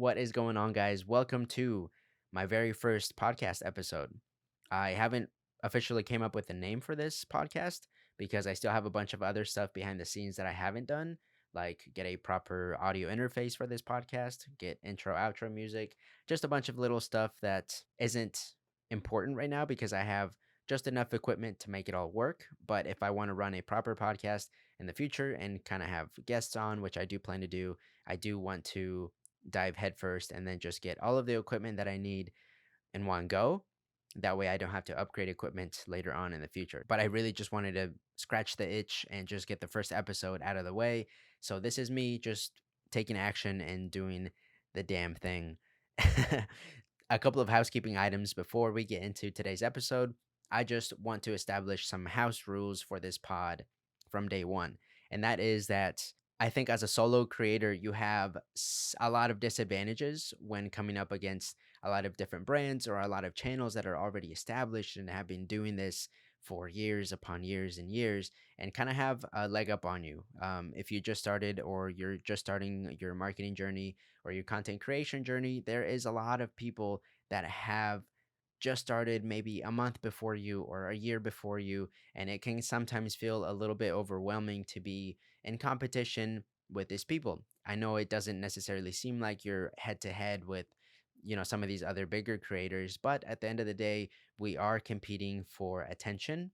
What is going on, guys? Welcome to my very first podcast episode. I haven't officially came up with a name for this podcast because I still have a bunch of other stuff behind the scenes that I haven't done, like get a proper audio interface for this podcast, get intro, outro music, just a bunch of little stuff that isn't important right now because I have just enough equipment to make it all work. But if I want to run a proper podcast in the future and kind of have guests on, which I do plan to do, I do want to dive headfirst and then just get all of the equipment that I need in one go. That way I don't have to upgrade equipment later on in the future. But I really just wanted to scratch the itch and just get the first episode out of the way. So this is me just taking action and doing the damn thing. A couple of housekeeping items before we get into today's episode. I just want to establish some house rules for this pod from day one. And that is that I think as a solo creator, you have a lot of disadvantages when coming up against a lot of different brands or a lot of channels that are already established and have been doing this for years upon years and years and kind of have a leg up on you. If you just started or you're just starting your marketing journey or your content creation journey, there is a lot of people that have just started maybe a month before you or a year before you, and it can sometimes feel a little bit overwhelming to be in competition with these people. I know it doesn't necessarily seem like you're head to head with some of these other bigger creators, but at the end of the day, we are competing for attention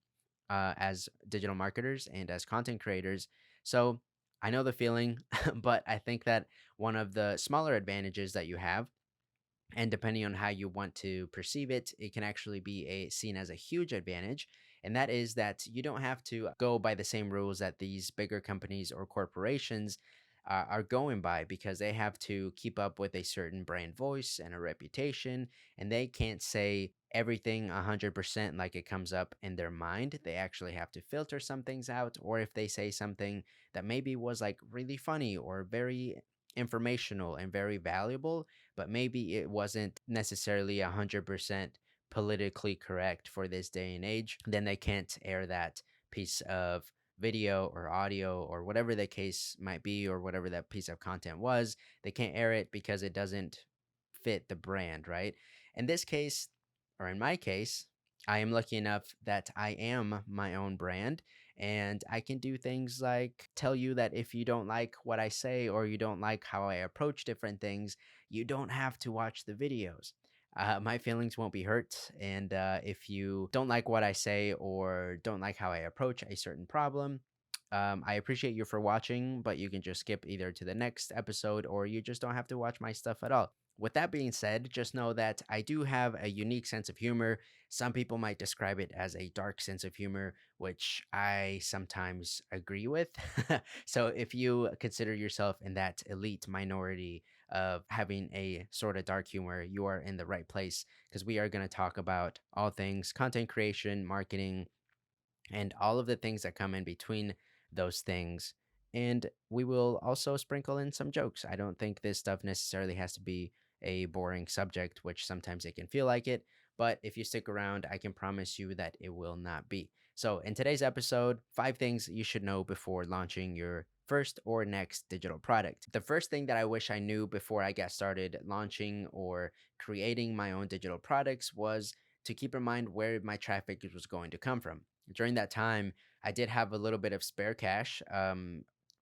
as digital marketers and as content creators. So I know the feeling, but I think that one of the smaller advantages that you have, and depending on how you want to perceive it, it can actually be seen as a huge advantage. And that is that you don't have to go by the same rules that these bigger companies or corporations are going by, because they have to keep up with a certain brand voice and a reputation, and they can't say everything 100% like it comes up in their mind. They actually have to filter some things out, or if they say something that maybe was like really funny or very informational and very valuable, but maybe it wasn't necessarily 100% politically correct for this day and age, then they can't air that piece of video or audio or whatever the case might be, or whatever that piece of content was. They can't air it because it doesn't fit the brand, right? In this case, or in my case, I am lucky enough that I am my own brand, and I can do things like tell you that if you don't like what I say or you don't like how I approach different things, you don't have to watch the videos. My feelings won't be hurt. And if you don't like what I say or don't like how I approach a certain problem, I appreciate you for watching, but you can just skip either to the next episode or you just don't have to watch my stuff at all. With that being said, just know that I do have a unique sense of humor. Some people might describe it as a dark sense of humor, which I sometimes agree with. So if you consider yourself in that elite minority of having a sort of dark humor, you are in the right place, because we are going to talk about all things content creation, marketing, and all of the things that come in between those things. And we will also sprinkle in some jokes. I don't think this stuff necessarily has to be a boring subject, which sometimes it can feel like it. But if you stick around, I can promise you that it will not be. So, in today's episode, 5 things you should know before launching your first or next digital product. The first thing that I wish I knew before I got started launching or creating my own digital products was to keep in mind where my traffic was going to come from. During that time, I did have a little bit of spare cash,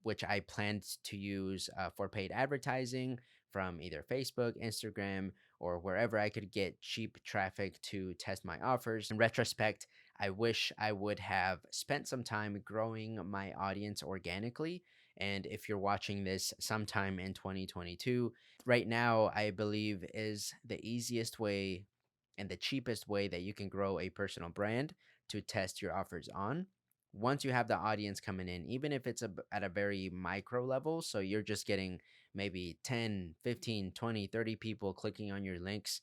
which I planned to use for paid advertising from either Facebook, Instagram, or wherever I could get cheap traffic to test my offers. In retrospect, I wish I would have spent some time growing my audience organically. And if you're watching this sometime in 2022, right now, I believe is the easiest way and the cheapest way that you can grow a personal brand to test your offers on. Once you have the audience coming in, even if it's at a very micro level, so you're just getting maybe 10, 15, 20, 30 people clicking on your links,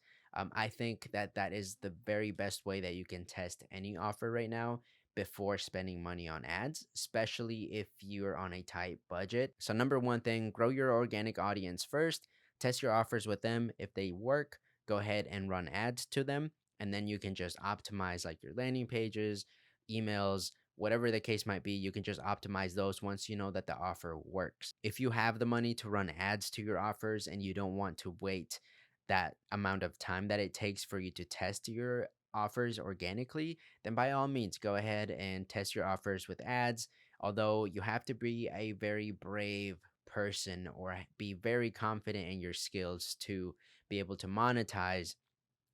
I think that that is the very best way that you can test any offer right now before spending money on ads, especially if you're on a tight budget. So, number one thing, grow your organic audience first, test your offers with them. If they work, go ahead and run ads to them. And then you can just optimize like your landing pages, emails, whatever the case might be, you can just optimize those once you know that the offer works. If you have the money to run ads to your offers and you don't want to wait that amount of time that it takes for you to test your offers organically, then by all means go ahead and test your offers with ads. Although you have to be a very brave person or be very confident in your skills to be able to monetize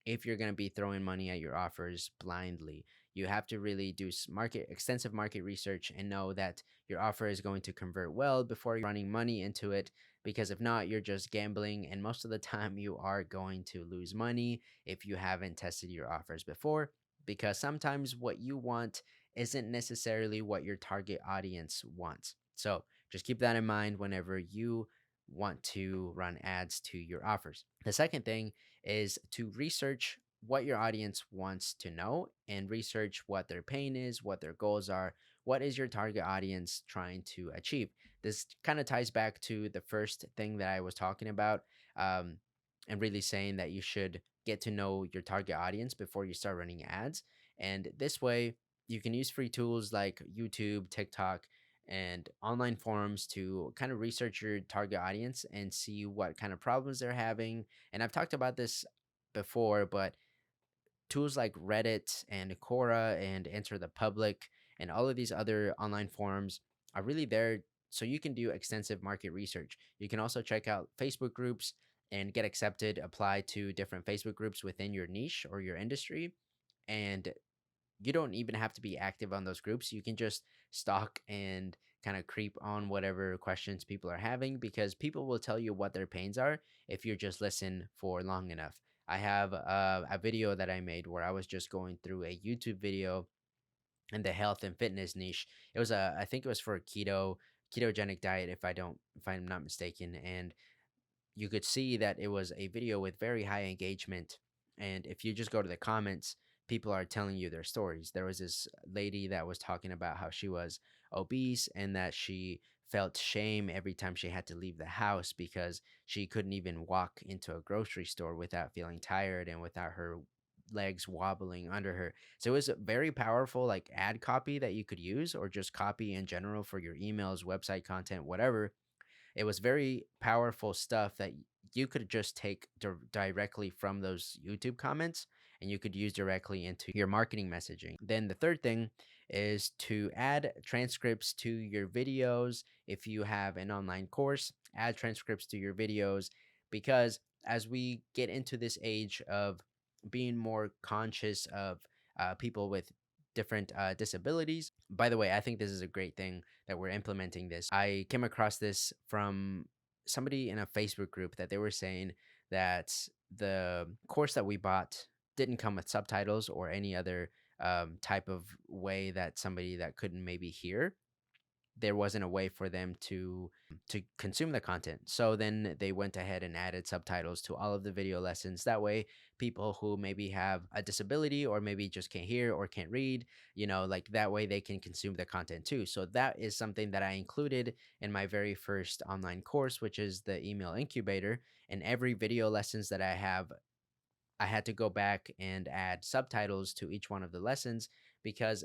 if you're going to be throwing money at your offers blindly. You have to really do extensive market research and know that your offer is going to convert well before you're running money into it, because if not, you're just gambling, and most of the time you are going to lose money if you haven't tested your offers before, because sometimes what you want isn't necessarily what your target audience wants. So just keep that in mind whenever you want to run ads to your offers. The second thing is to research what your audience wants to know and research what their pain is, what their goals are, what is your target audience trying to achieve. This kind of ties back to the first thing that I was talking about, um, and really saying that you should get to know your target audience before you start running ads. And this way, you can use free tools like YouTube, TikTok, and online forums to kind of research your target audience and see what kind of problems they're having. And I've talked about this before, but tools like Reddit and Quora and Enter the Public and all of these other online forums are really there so you can do extensive market research. You can also check out Facebook groups and get accepted, apply to different Facebook groups within your niche or your industry. And you don't even have to be active on those groups. You can just stalk and kind of creep on whatever questions people are having, because people will tell you what their pains are if you just listen for long enough. I have a video that I made where I was just going through a YouTube video in the health and fitness niche. It was I think it was for a ketogenic diet, if I'm not mistaken. And you could see that it was a video with very high engagement. And if you just go to the comments, people are telling you their stories. There was this lady that was talking about how she was obese and that she felt shame every time she had to leave the house because she couldn't even walk into a grocery store without feeling tired and without her legs wobbling under her. So it was a very powerful like ad copy that you could use, or just copy in general for your emails, website content, whatever. It was very powerful stuff that you could just take directly from those YouTube comments and you could use directly into your marketing messaging. Then the third thing is to add transcripts to your videos. If you have an online course, add transcripts to your videos, because as we get into this age of being more conscious of people with different disabilities. By the way, I think this is a great thing that we're implementing this. I came across this from somebody in a Facebook group that they were saying that the course that we bought didn't come with subtitles or any other type of way that somebody that couldn't maybe hear, there wasn't a way for them to consume the content. So then they went ahead and added subtitles to all of the video lessons. That way, people who maybe have a disability or maybe just can't hear or can't read, like that way they can consume the content too. So that is something that I included in my very first online course, which is the email incubator. And every video lessons that I have, I had to go back and add subtitles to each one of the lessons, because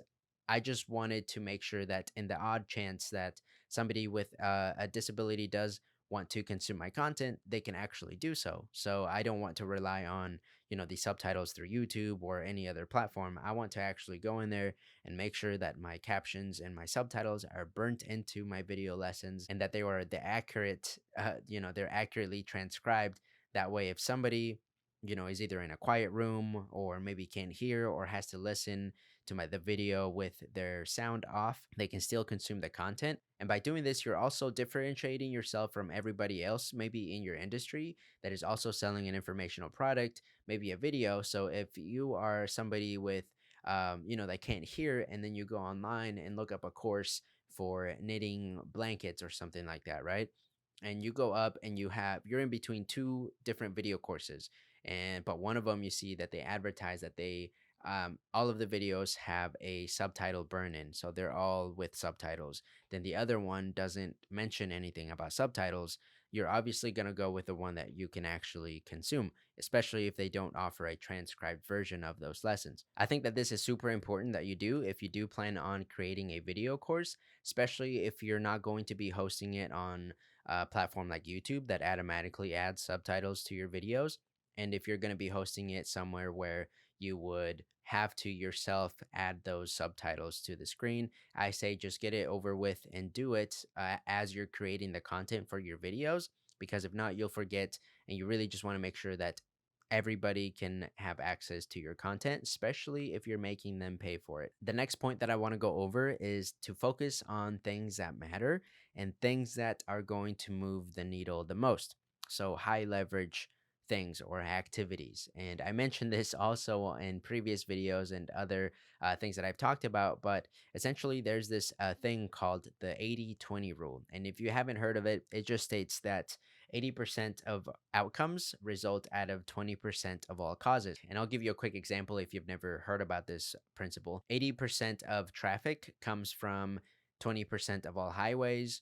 I just wanted to make sure that in the odd chance that somebody with a disability does want to consume my content, they can actually do so. So I don't want to rely on, these subtitles through YouTube or any other platform. I want to actually go in there and make sure that my captions and my subtitles are burnt into my video lessons and that they are the accurate, they're accurately transcribed. That way, if somebody is either in a quiet room or maybe can't hear or has to listen to the video with their sound off, they can still consume the content. And by doing this, you're also differentiating yourself from everybody else, maybe in your industry, that is also selling an informational product, maybe a video. So if you are somebody with, that can't hear, and then you go online and look up a course for knitting blankets or something like that, right? And you go up and you're in between two different video courses, but one of them you see that they advertise that they all of the videos have a subtitle burn in, so they're all with subtitles. Then the other one doesn't mention anything about subtitles. you're obviously going to go with the one that you can actually consume, especially if they don't offer a transcribed version of those lessons. I think that this is super important that you do if you do plan on creating a video course, especially if you're not going to be hosting it on a platform like YouTube that automatically adds subtitles to your videos. And if you're going to be hosting it somewhere where you would have to yourself add those subtitles to the screen, I say just get it over with and do it as you're creating the content for your videos. Because if not, you'll forget, and you really just want to make sure that everybody can have access to your content, especially if you're making them pay for it. The next point that I want to go over is to focus on things that matter and things that are going to move the needle the most. So, high leverage things or activities. And I mentioned this also in previous videos and other things that I've talked about, but essentially there's this thing called the 80-20 rule. And if you haven't heard of it, it just states that 80% of outcomes result out of 20% of all causes. And I'll give you a quick example if you've never heard about this principle. 80% of traffic comes from 20% of all highways.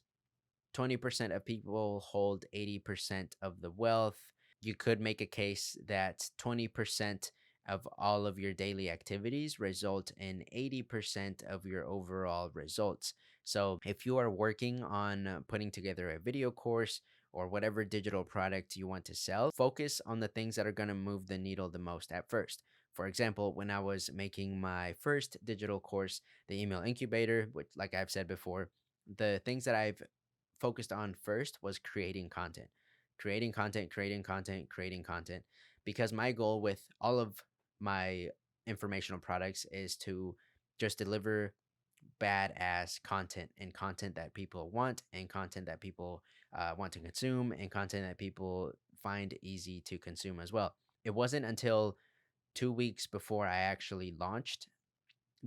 20% of people hold 80% of the wealth. You could make a case that 20% of all of your daily activities result in 80% of your overall results. So, if you are working on putting together a video course or whatever digital product you want to sell, focus on the things that are going to move the needle the most at first. For example, when I was making my first digital course, the email incubator, which, like I've said before, the things that I've focused on first was creating content, because my goal with all of my informational products is to just deliver badass content, and content that people want, and content that people want to consume, and content that people find easy to consume as well. It wasn't until 2 weeks before I actually launched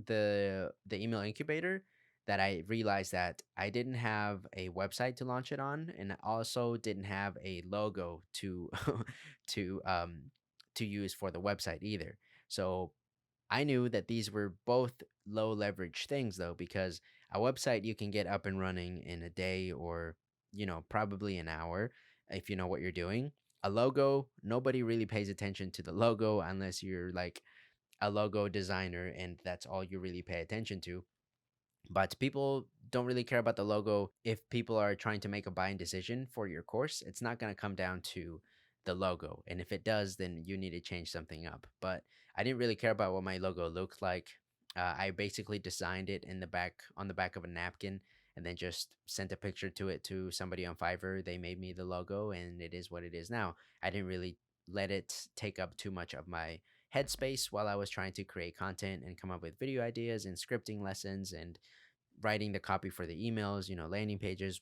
the email incubator that I realized that I didn't have a website to launch it on, and I also didn't have a logo to to um to use for the website either. So I knew that these were both low leverage things though, because a website you can get up and running in a day, or probably an hour if you know what you're doing. A logo, nobody really pays attention to the logo unless you're like a logo designer and that's all you really pay attention to. But people don't really care about the logo. If people are trying to make a buying decision for your course, it's not going to come down to the logo. And if it does, then you need to change something up. But I didn't really care about what my logo looked like. I basically designed it in the back on the back of a napkin, and then just sent a picture to it to somebody on Fiverr. They made me the logo, and it is what it is now. I didn't really let it take up too much of my headspace while I was trying to create content and come up with video ideas and scripting lessons and writing the copy for the emails, landing pages,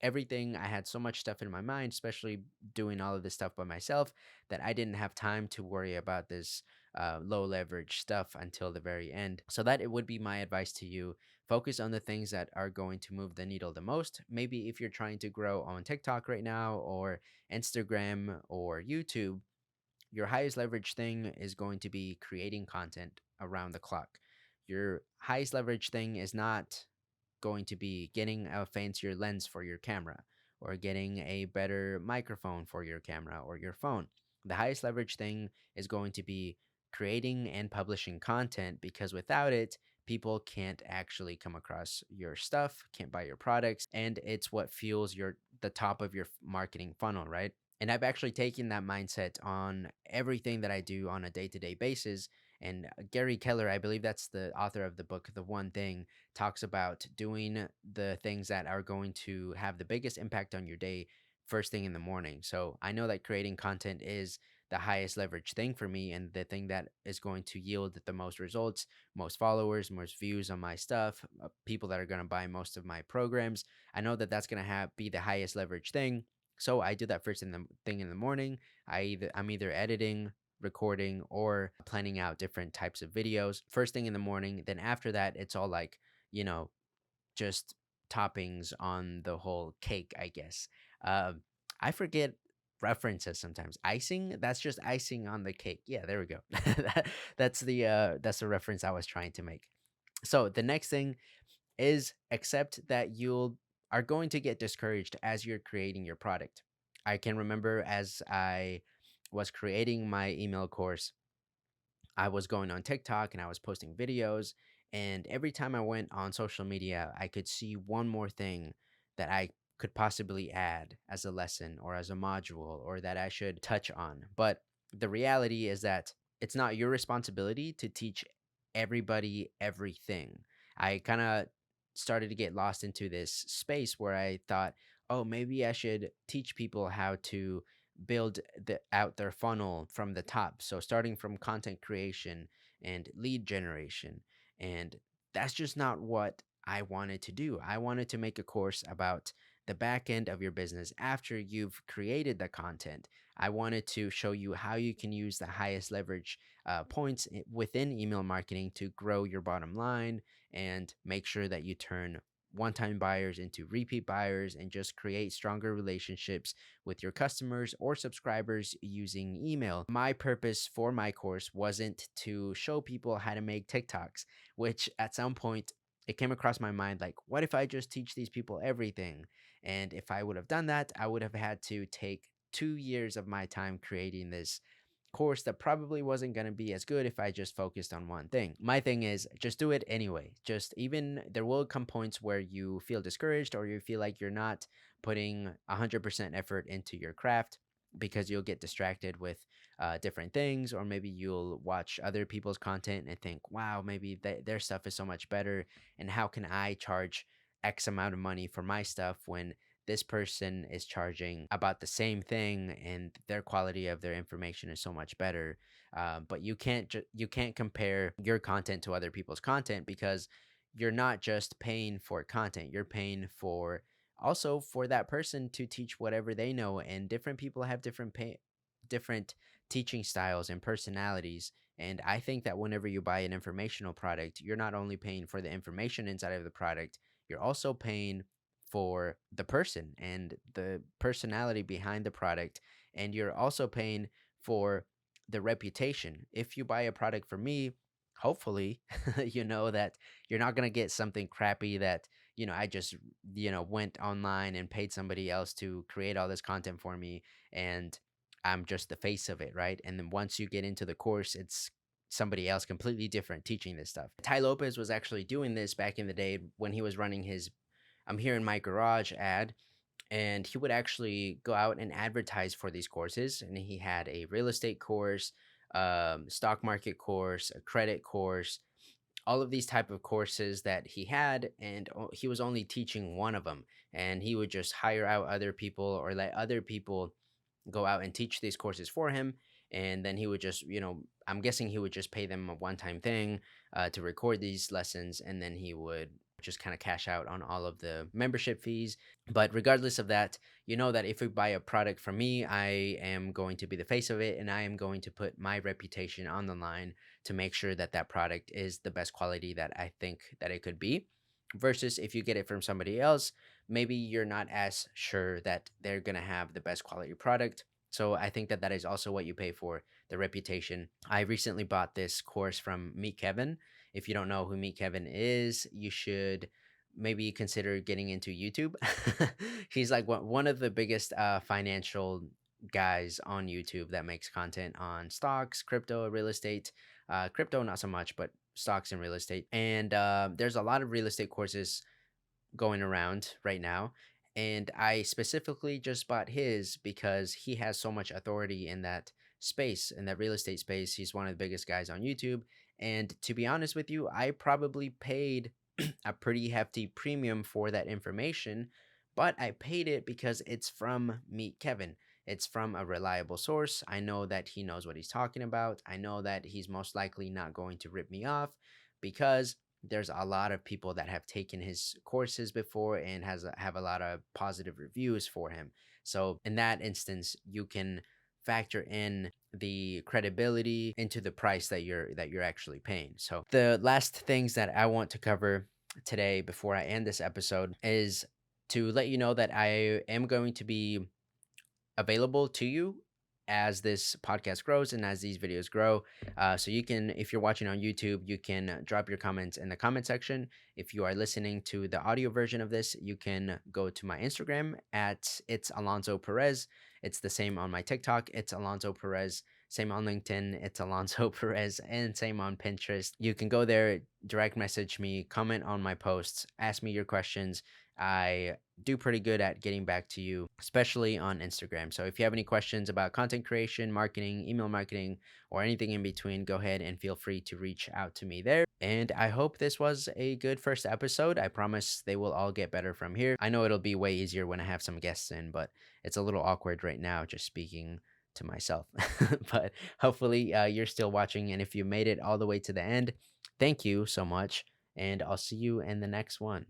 everything. I had so much stuff in my mind, especially doing all of this stuff by myself, that I didn't have time to worry about this low leverage stuff until the very end. So, that it would be my advice to you. Focus on the things that are going to move the needle the most. Maybe if you're trying to grow on TikTok right now, or Instagram, or YouTube, your highest leverage thing is going to be creating content around the clock. Your highest leverage thing is not going to be getting a fancier lens for your camera, or getting a better microphone for your camera or your phone. The highest leverage thing is going to be creating and publishing content, because without it, people can't actually come across your stuff, can't buy your products, and it's what fuels the top of your marketing funnel, right? And I've actually taken that mindset on everything that I do on a day-to-day basis. And Gary Keller, I believe that's the author of the book The One Thing, talks about doing the things that are going to have the biggest impact on your day first thing in the morning. So I know that creating content is the highest leverage thing for me, and the thing that is going to yield the most results, most followers, most views on my stuff, people that are going to buy most of my programs. I know that that's going to be the highest leverage thing. So I do that first thing in the morning. I'm either editing, recording, or planning out different types of videos first thing in the morning. Then after that, it's all like, you know, just toppings on the whole cake, I guess. I forget references sometimes. Icing, that's just icing on the cake. Yeah, there we go. That's the reference I was trying to make. So the next thing is accept that you'll are going to get discouraged as you're creating your product. I can remember as I was creating my email course, I was going on TikTok and I was posting videos. And every time I went on social media, I could see one more thing that I could possibly add as a lesson or as a module or that I should touch on. But the reality is that it's not your responsibility to teach everybody everything. I kind of started to get lost into this space where I thought, oh, maybe I should teach people how to build out their funnel from the top. So starting from content creation and lead generation. And that's just not what I wanted to do. I wanted to make a course about the back end of your business after you've created the content. I wanted to show you how you can use the highest leverage points within email marketing to grow your bottom line and make sure that you turn one time buyers into repeat buyers and just create stronger relationships with your customers or subscribers using email. My purpose for my course wasn't to show people how to make TikToks, which at some point it came across my mind like, what if I just teach these people everything? And if I would have done that, I would have had to take 2 years of my time creating this course that probably wasn't going to be as good if I just focused on one thing. My thing is just do it anyway. Just even there will come points where you feel discouraged or you feel like you're not putting 100% effort into your craft because you'll get distracted with different things, or maybe you'll watch other people's content and think, wow, maybe their stuff is so much better. And how can I charge X amount of money for my stuff when this person is charging about the same thing and their quality of their information is so much better. But you can't compare your content to other people's content because you're not just paying for content, you're paying for also for that person to teach whatever they know, and different people have different teaching styles and personalities. And I think that whenever you buy an informational product, you're not only paying for the information inside of the product, you're also paying for the person and the personality behind the product. And you're also paying for the reputation. If you buy a product from me, hopefully, you know that you're not going to get something crappy that, I just, went online and paid somebody else to create all this content for me. And I'm just the face of it, right? And then once you get into the course, it's somebody else completely different teaching this stuff. Ty Lopez was actually doing this back in the day when he was running his I'm here in my garage ad, and he would actually go out and advertise for these courses. And he had a real estate course, stock market course, a credit course, all of these type of courses that he had, and he was only teaching one of them. And he would just hire out other people or let other people go out and teach these courses for him. And then he would just, I'm guessing he would just pay them a one-time thing to record these lessons, and then he would just kind of cash out on all of the membership fees. But regardless of that, you know that if you buy a product from me, I am going to be the face of it, and I am going to put my reputation on the line to make sure that that product is the best quality that I think that it could be. Versus if you get it from somebody else, maybe you're not as sure that they're going to have the best quality product. So I think that that is also what you pay for, the reputation. I recently bought this course from Meet Kevin. If you don't know who Meet Kevin is, you should maybe consider getting into YouTube. He's like one of the biggest financial guys on YouTube that makes content on stocks, crypto, real estate. Crypto, not so much, but stocks and real estate. And there's a lot of real estate courses going around right now. And I specifically just bought his because he has so much authority in that space, in that real estate space. He's one of the biggest guys on YouTube. And to be honest with you, I probably paid a pretty hefty premium for that information, but I paid it because it's from Meet Kevin. It's from a reliable source. I know that he knows what he's talking about. I know that he's most likely not going to rip me off because there's a lot of people that have taken his courses before and have a lot of positive reviews for him. So in that instance, you can factor in the credibility into the price that you're actually paying. So the last things that I want to cover today before I end this episode is to let you know that I am going to be available to you as this podcast grows and as these videos grow. So you can, if you're watching on YouTube, you can drop your comments in the comment section. If you are listening to the audio version of this, you can go to my Instagram at it's Alonso Perez. It's the same on my TikTok. It's Alonso Perez. Same on LinkedIn. It's Alonso Perez, and same on Pinterest. You can go there, direct message me, comment on my posts, ask me your questions. I do pretty good at getting back to you, especially on Instagram. So if you have any questions about content creation, marketing, email marketing, or anything in between, go ahead and feel free to reach out to me there. And I hope this was a good first episode. I promise they will all get better from here. I know it'll be way easier when I have some guests in, but it's a little awkward right now just speaking to myself. But hopefully you're still watching. And if you made it all the way to the end, thank you so much. And I'll see you in the next one.